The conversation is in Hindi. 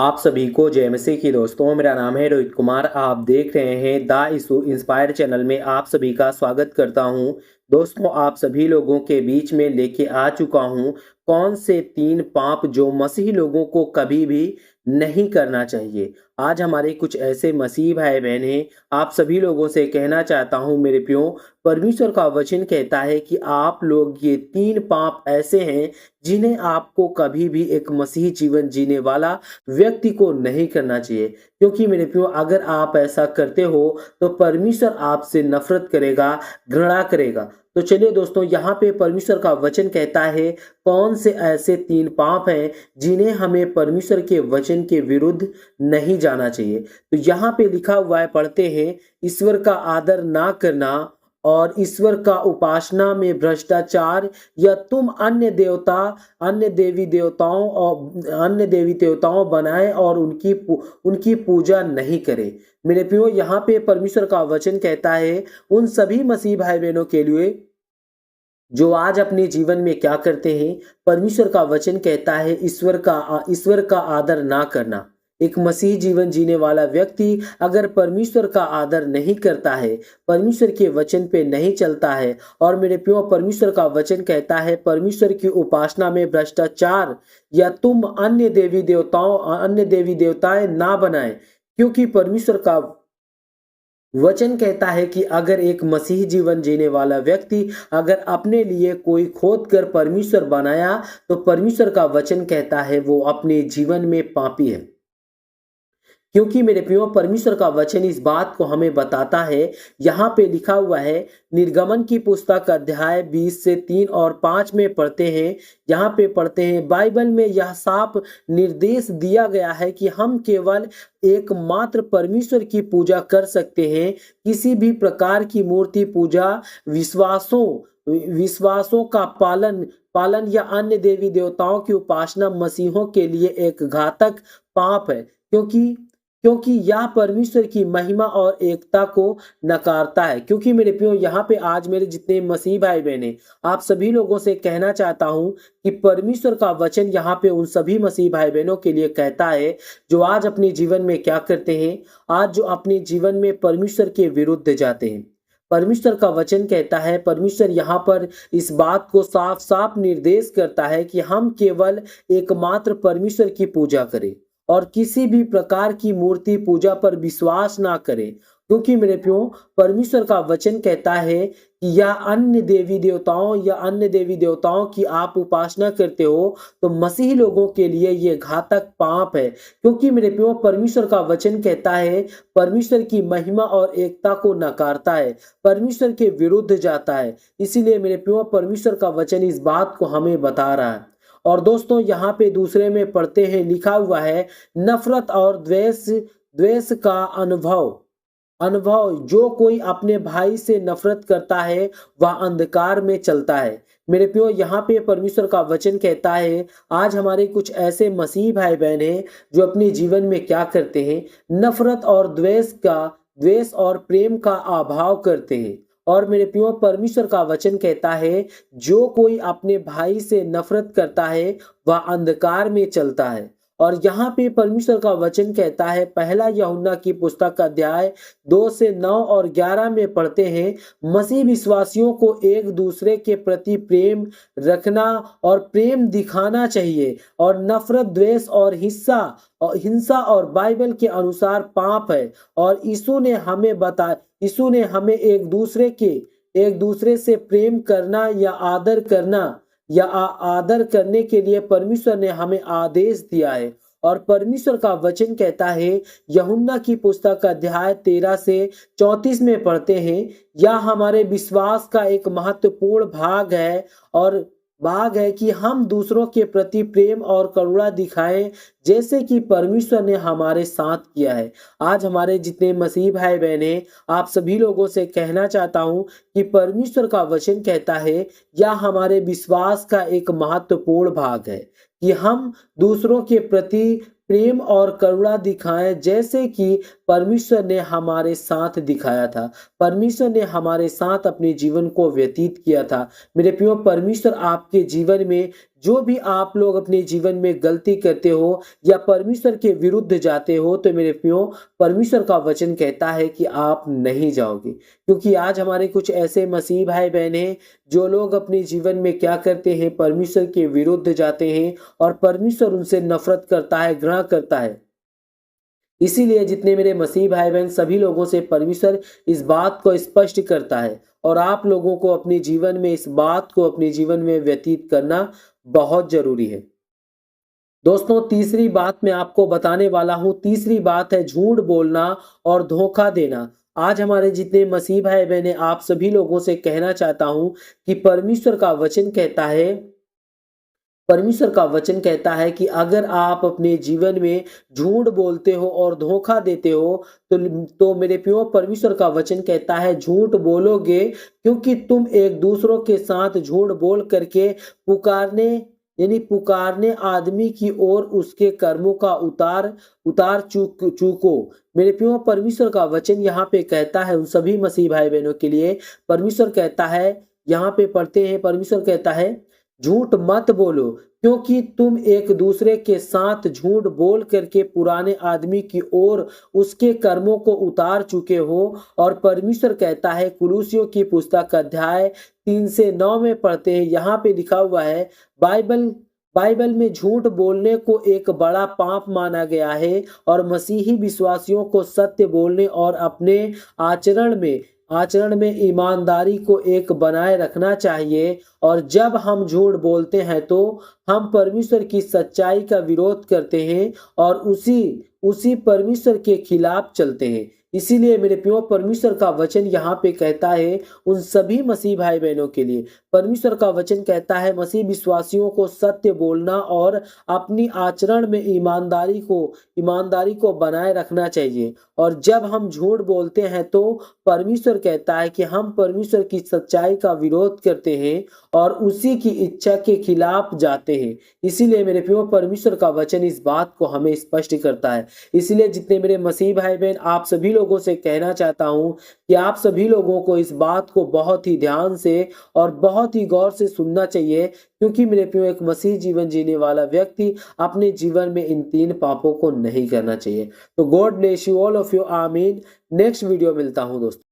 आप सभी को जय मसीह की दोस्तों। मेरा नाम है रोहित कुमार। आप देख रहे हैं द इशू इंस्पायर चैनल में आप सभी का स्वागत करता हूं। दोस्तों, आप सभी लोगों के बीच में लेके आ चुका हूं कौन से 3 पाप जो मसीही लोगों को कभी भी नहीं करना चाहिए। आज हमारे कुछ ऐसे मसीही भाई बहन हैं, आप सभी लोगों से कहना चाहता हूं मेरे प्रियो, परमेश्वर का वचन कहता है कि आप लोग ये 3 पाप ऐसे हैं जिन्हें आपको कभी भी एक मसीही जीवन जीने वाला व्यक्ति को नहीं करना चाहिए। क्योंकि मेरे प्रियो, अगर आप ऐसा करते हो तो परमेश्वर आपसे नफरत करेगा, घृणा करेगा। तो चलिए दोस्तों, यहाँ पे परमेश्वर का वचन कहता है कौन से ऐसे 3 पाप हैं जिन्हें हमें परमेश्वर के वचन के विरुद्ध नहीं जाना चाहिए। तो यहाँ पे लिखा हुआ है, पढ़ते हैं, ईश्वर का आदर ना करना और ईश्वर का उपासना में भ्रष्टाचार, या तुम अन्य देवी देवताओं बनाए और उनकी पूजा नहीं करे। मेरे प्रियो, यहाँ पे परमेश्वर का वचन कहता है उन सभी मसीह भाई बहनों के लिए जो आज अपने जीवन में क्या करते हैं। परमेश्वर का वचन कहता है ईश्वर का आदर ना करना। एक मसीही जीवन जीने वाला व्यक्ति अगर परमेश्वर का आदर नहीं करता है, परमेश्वर के वचन पे नहीं चलता है, और मेरे प्रियो, परमेश्वर का वचन कहता है परमेश्वर की उपासना में भ्रष्टाचार, या तुम अन्य देवी देवताएं ना बनाए। क्योंकि परमेश्वर का वचन कहता है कि अगर एक मसीही जीवन जीने वाला व्यक्ति अगर अपने लिए कोई खोद कर परमेश्वर बनाया, तो परमेश्वर का वचन कहता है वो अपने जीवन में पापी है। क्योंकि मेरे प्रियो, परमेश्वर का वचन इस बात को हमें बताता है। यहाँ पे लिखा हुआ है, निर्गमन की पुस्तक अध्याय 20 से 3 और 5 में पढ़ते हैं। यहाँ पे पढ़ते हैं, बाइबल में यह साफ निर्देश दिया गया है कि हम केवल एकमात्र परमेश्वर की पूजा कर सकते हैं। किसी भी प्रकार की मूर्ति पूजा, विश्वासों का पालन या अन्य देवी देवताओं की उपासना मसीहों के लिए एक घातक पाप है। क्योंकि यह परमेश्वर की महिमा और एकता को नकारता है। क्योंकि मेरे प्रियो, यहाँ पे आज मेरे जितने मसीह भाई बहन, आप सभी लोगों से कहना चाहता हूँ कि परमेश्वर का वचन यहाँ पे उन सभी मसीह भाई बहनों के लिए कहता है जो आज अपने जीवन में क्या करते हैं, आज जो अपने जीवन में परमेश्वर के विरुद्ध जाते हैं। परमेश्वर का वचन कहता है, परमेश्वर यहाँ पर इस बात को साफ साफ निर्देश करता है कि हम केवल एकमात्र परमेश्वर की पूजा करें और किसी भी प्रकार की मूर्ति पूजा पर विश्वास ना करें। क्योंकि मेरे प्रियो, परमेश्वर का वचन कहता है कि या अन्य देवी देवताओं की आप उपासना करते हो, तो मसीही लोगों के लिए ये घातक पाप है। क्योंकि मेरे प्रियो, परमेश्वर का वचन कहता है परमेश्वर की महिमा और एकता को नकारता है, परमेश्वर के विरुद्ध जाता है। इसीलिए मेरे प्रियो, परमेश्वर का वचन इस बात को हमें बता रहा है। और दोस्तों, यहाँ पे दूसरे में पढ़ते हैं, लिखा हुआ है, नफरत और द्वेष का अनुभव जो कोई अपने भाई से नफरत करता है वह अंधकार में चलता है। मेरे प्रियो, यहाँ पे परमेश्वर का वचन कहता है आज हमारे कुछ ऐसे मसीह भाई बहन हैं जो अपने जीवन में क्या करते हैं, नफरत और द्वेष और प्रेम का अभाव करते हैं। और मेरे प्रियो, परमेश्वर का वचन कहता है जो कोई अपने भाई से नफरत करता है वह अंधकार में चलता है। और यहाँ पे परमेश्वर का वचन कहता है, पहला यूहन्ना की पुस्तक अध्याय 2 से 9 और 11 में पढ़ते हैं, मसीह विश्वासियों को एक दूसरे के प्रति प्रेम रखना और प्रेम दिखाना चाहिए, और नफरत, द्वेष और हिंसा और बाइबल के अनुसार पाप है। और यीशु ने हमें एक दूसरे से प्रेम करना या आदर करने के लिए परमेश्वर ने हमें आदेश दिया है। और परमेश्वर का वचन कहता है, यूहन्ना की पुस्तक अध्याय 13 से 34 में पढ़ते हैं, यह हमारे विश्वास का एक महत्वपूर्ण भाग है कि हम दूसरों के प्रति प्रेम और करुणा दिखाएं, जैसे कि परमेश्वर ने हमारे साथ किया है। आज हमारे जितने मसीह भाई बहन हैं, आप सभी लोगों से कहना चाहता हूं कि परमेश्वर का वचन कहता है यह हमारे विश्वास का एक महत्वपूर्ण भाग है कि हम दूसरों के प्रति प्रेम और करुणा दिखाएं, जैसे कि परमेश्वर ने हमारे साथ दिखाया था, परमेश्वर ने हमारे साथ अपने जीवन को व्यतीत किया था। मेरे प्रियो, परमेश्वर आपके जीवन में जो भी आप लोग अपने जीवन में गलती करते हो या परमेश्वर के विरुद्ध जाते हो, तो मेरे प्रियो परमेश्वर का वचन कहता है कि आप नहीं जाओगे। क्योंकि आज हमारे कुछ ऐसे मसीह भाई बहन हैं जो लोग अपने जीवन में क्या करते हैं, परमेश्वर के विरुद्ध जाते हैं और परमेश्वर उनसे नफरत करता है, घृणा करता है। इसीलिए जितने मेरे मसीह भाई बहन सभी लोगों से परमेश्वर इस बात को स्पष्ट करता है और आप लोगों को अपने जीवन में इस बात को अपने जीवन में व्यतीत करना बहुत जरूरी है। दोस्तों, तीसरी बात मैं आपको बताने वाला हूं। तीसरी बात है झूठ बोलना और धोखा देना। आज हमारे जितने मसीह भाई बहन हैं, आप सभी लोगों से कहना चाहता हूं कि परमेश्वर का वचन कहता है कि अगर आप अपने जीवन में झूठ बोलते हो और धोखा देते हो, तो मेरे प्रियो परमेश्वर का वचन कहता है झूठ बोलोगे, क्योंकि तुम एक दूसरों के साथ झूठ बोल करके पुकारने आदमी की ओर उसके कर्मों का उतार चूको। मेरे प्रियो परमेश्वर का वचन यहाँ पे कहता है उन सभी मसीह भाई बहनों के लिए। परमेश्वर कहता है, यहाँ पे पढ़ते हैं, परमेश्वर कहता है झूठ मत बोलो, क्योंकि तुम एक दूसरे के साथ झूठ बोल करके पुराने आदमी की ओर उसके कर्मों को उतार चुके हो। और परमेश्वर कहता है, कुलूसियों की पुस्तक अध्याय 3 से 9 में पढ़ते हैं, यहाँ पे लिखा हुआ है, बाइबल में झूठ बोलने को एक बड़ा पाप माना गया है और मसीही विश्वासियों को सत्य बोलने और अपने आचरण में ईमानदारी को एक बनाए रखना चाहिए। और जब हम झूठ बोलते हैं तो हम परमेश्वर की सच्चाई का विरोध करते हैं और उसी परमेश्वर के खिलाफ चलते हैं। इसीलिए मेरे प्रियो परमेश्वर का वचन यहाँ पे कहता है उन सभी मसीह भाई बहनों के लिए, परमेश्वर का वचन कहता है मसीह विश्वासियों को सत्य बोलना और अपनी आचरण में ईमानदारी को बनाए रखना चाहिए। और जब हम झूठ बोलते हैं तो परमेश्वर कहता है कि हम परमेश्वर की सच्चाई का विरोध करते हैं और उसी की इच्छा के खिलाफ जाते हैं। इसीलिए मेरे प्रियो परमेश्वर का वचन इस बात को हमें स्पष्ट करता है। इसीलिए जितने मेरे मसीह भाई बहन, आप सभी लोगों से कहना चाहता हूं कि आप सभी लोगों को इस बात को बहुत ही ध्यान से और बहुत ही गौर से सुनना चाहिए, क्योंकि मेरे प्रियो एक मसीह जीवन जीने वाला व्यक्ति अपने जीवन में इन 3 पापों को नहीं करना चाहिए। तो God bless you all of you. आमीन। नेक्स्ट वीडियो मिलता हूं दोस्तों।